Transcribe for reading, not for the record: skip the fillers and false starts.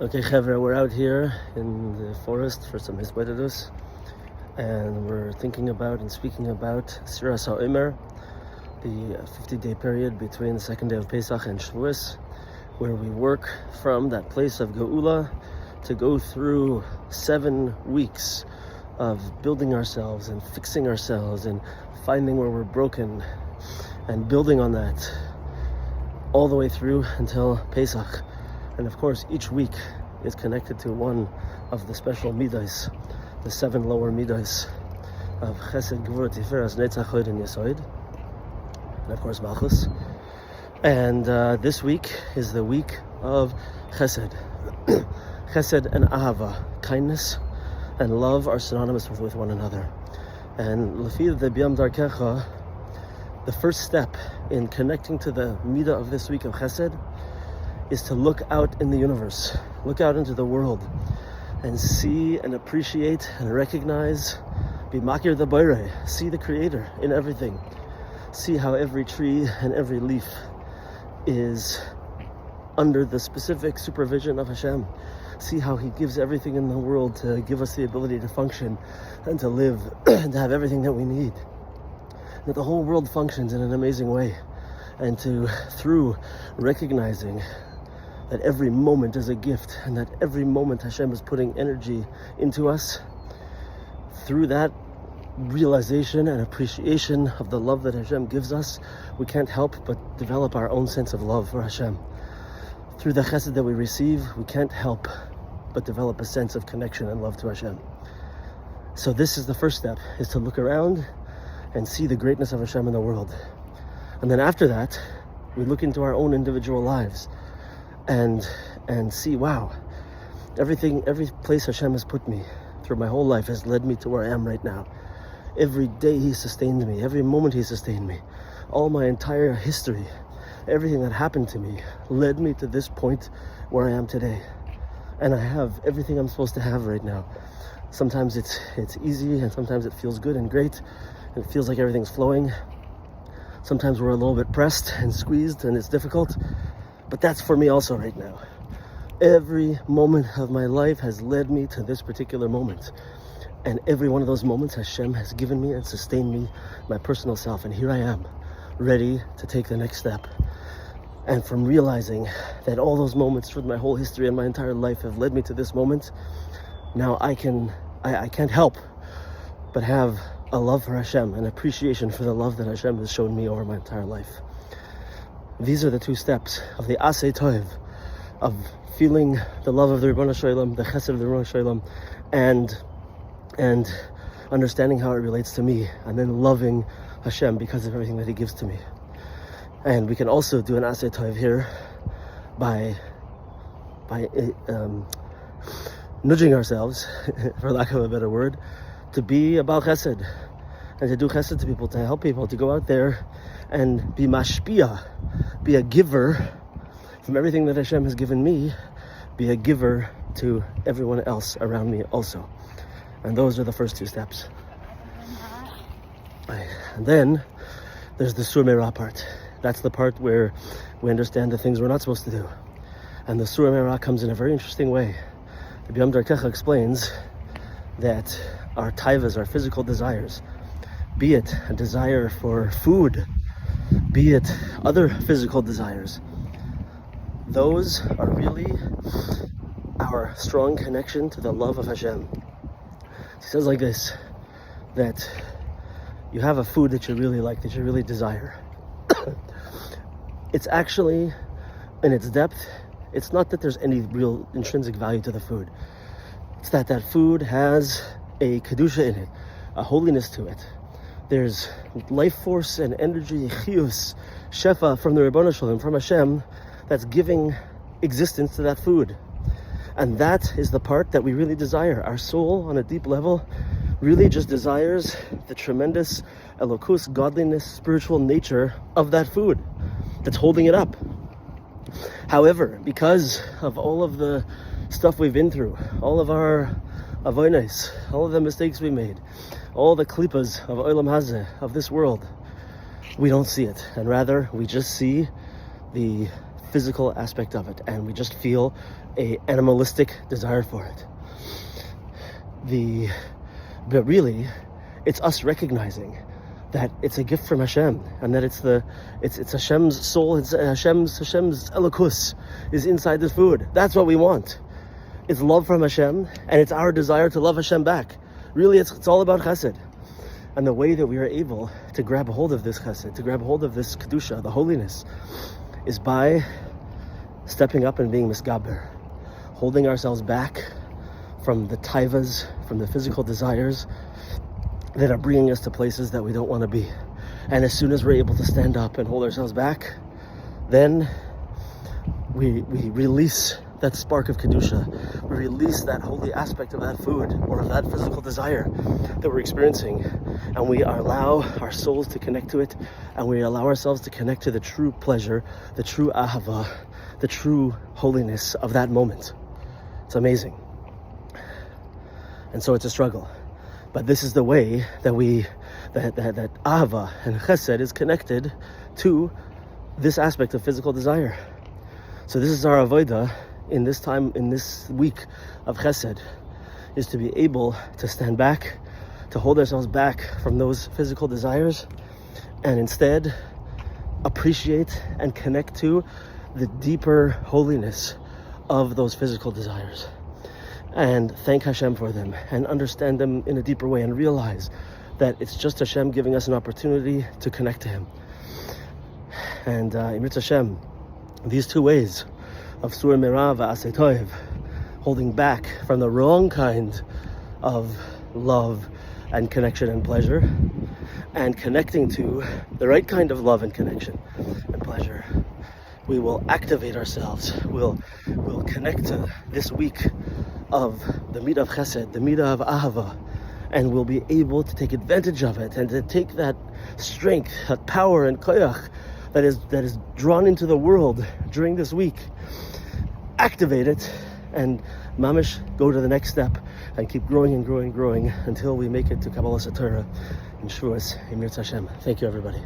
Okay, Chevra, we're out here in the forest for some hisbodedus, and we're thinking about and speaking about Sefiras HaOmer, the 50-day period between the second day of Pesach and Shavuos, where we work from that place of Geula to go through 7 weeks of building ourselves and fixing ourselves and finding where we're broken and building on that all the way through until Pesach. And of course, each week is connected to one of the special middays, the 7 lower middays of Chesed, Gvura, Sefiras, Netzach, Hod, and Yesod, and of course Malchus. And this week is the week of Chesed. Chesed and Ahava, kindness and love, are synonymous with one another. And Lefi the Darkecha, the first step in connecting to the midah of this week of Chesed is to look out in the universe, look out into the world, and see and appreciate and recognize, be makir the boire, see the Creator in everything. See how every tree and every leaf is under the specific supervision of Hashem. See how He gives everything in the world to give us the ability to function and to live and to have everything that we need. That the whole world functions in an amazing way. And through recognizing that every moment is a gift and that every moment Hashem is putting energy into us, through that realization and appreciation of the love that Hashem gives us, we can't help but develop our own sense of love for Hashem. Through the chesed that we receive, we can't help but develop a sense of connection and love to Hashem. So this is the first step, is to look around and see the greatness of Hashem in the world. And then after that, we look into our own individual lives and see, wow, every place Hashem has put me through my whole life has led me to where I am right now. Every day He sustained me, every moment He sustained me. All my entire history, everything that happened to me led me to this point where I am today. And I have everything I'm supposed to have right now. Sometimes it's easy, and sometimes it feels good and great, and it feels like everything's flowing. Sometimes we're a little bit pressed and squeezed and it's difficult, but that's for me also right now. Every moment of my life has led me to this particular moment. And every one of those moments Hashem has given me and sustained me, my personal self. And here I am, ready to take the next step. And from realizing that all those moments through my whole history and my entire life have led me to this moment, now I can't help but have a love for Hashem, an appreciation for the love that Hashem has shown me over my entire life. These are the 2 steps of the Aseh Tov, of feeling the love of the Ribbon Shalom, the Chesed of the Ribbon Shalom, and understanding how it relates to me, and then loving Hashem because of everything that He gives to me. And we can also do an Aseh Tov here by nudging ourselves, for lack of a better word, to be about Chesed, and to do Chesed to people, to help people, to go out there and be mashpia, be a giver from everything that Hashem has given me, be a giver to everyone else around me also. And those are the first 2 steps. And then there's the Sur Meirah part. That's the part where we understand the things we're not supposed to do. And the Sur Meirah comes in a very interesting way. The Darkecha explains that our taivas, our physical desires, be it a desire for food, be it other physical desires, those are really our strong connection to the love of Hashem. He says like this, that you have a food that you really like, that you really desire. It's actually, in its depth, it's not that there's any real intrinsic value to the food. It's that food has a kedusha in it, a holiness to it. There's life force and energy, chiyus, shefa from the Ribbon Shalom, from Hashem, that's giving existence to that food. And that is the part that we really desire. Our soul, on a deep level, really just desires the tremendous elokus, godliness, spiritual nature of that food that's holding it up. However, because of all of the stuff we've been through, all of our avonos, all of the mistakes we made, all the klippas of olam hazeh, of this world, we don't see it. And rather, we just see the physical aspect of it, and we just feel a animalistic desire for it. But really, it's us recognizing that it's a gift from Hashem, and that it's Hashem's soul, it's Hashem's elokus is inside this food. That's what we want. It's love from Hashem, and it's our desire to love Hashem back. Really, it's all about Chesed. And the way that we are able to grab a hold of this Chesed, to grab a hold of this Kedusha, the holiness, is by stepping up and being misgaber, holding ourselves back from the taivas, from the physical desires that are bringing us to places that we don't want to be. And as soon as we're able to stand up and hold ourselves back, then we release that spark of Kedusha. We release that holy aspect of that food or of that physical desire that we're experiencing. And we allow our souls to connect to it, and we allow ourselves to connect to the true pleasure, the true ahava, the true holiness of that moment. It's amazing. And so it's a struggle. But this is the way that that ahava and chesed is connected to this aspect of physical desire. So this is our avodah in this time, in this week of chesed, is to be able to stand back, to hold ourselves back from those physical desires, and instead appreciate and connect to the deeper holiness of those physical desires, and thank Hashem for them, and understand them in a deeper way, and realize that it's just Hashem giving us an opportunity to connect to Him. And Imrit Hashem, these two ways of Sur Merav Aseh Toiv, holding back from the wrong kind of love and connection and pleasure, and connecting to the right kind of love and connection and pleasure, we will activate ourselves. We'll connect to this week of the midday of Chesed, the midday of Ahava, and we'll be able to take advantage of it, and to take that strength, that power and koyach that is drawn into the world during this week, activate it, and mamish go to the next step and keep growing and growing and growing until we make it to Kabbalah Satorah in Shavuos. Imrit Hashem. Thank you, everybody.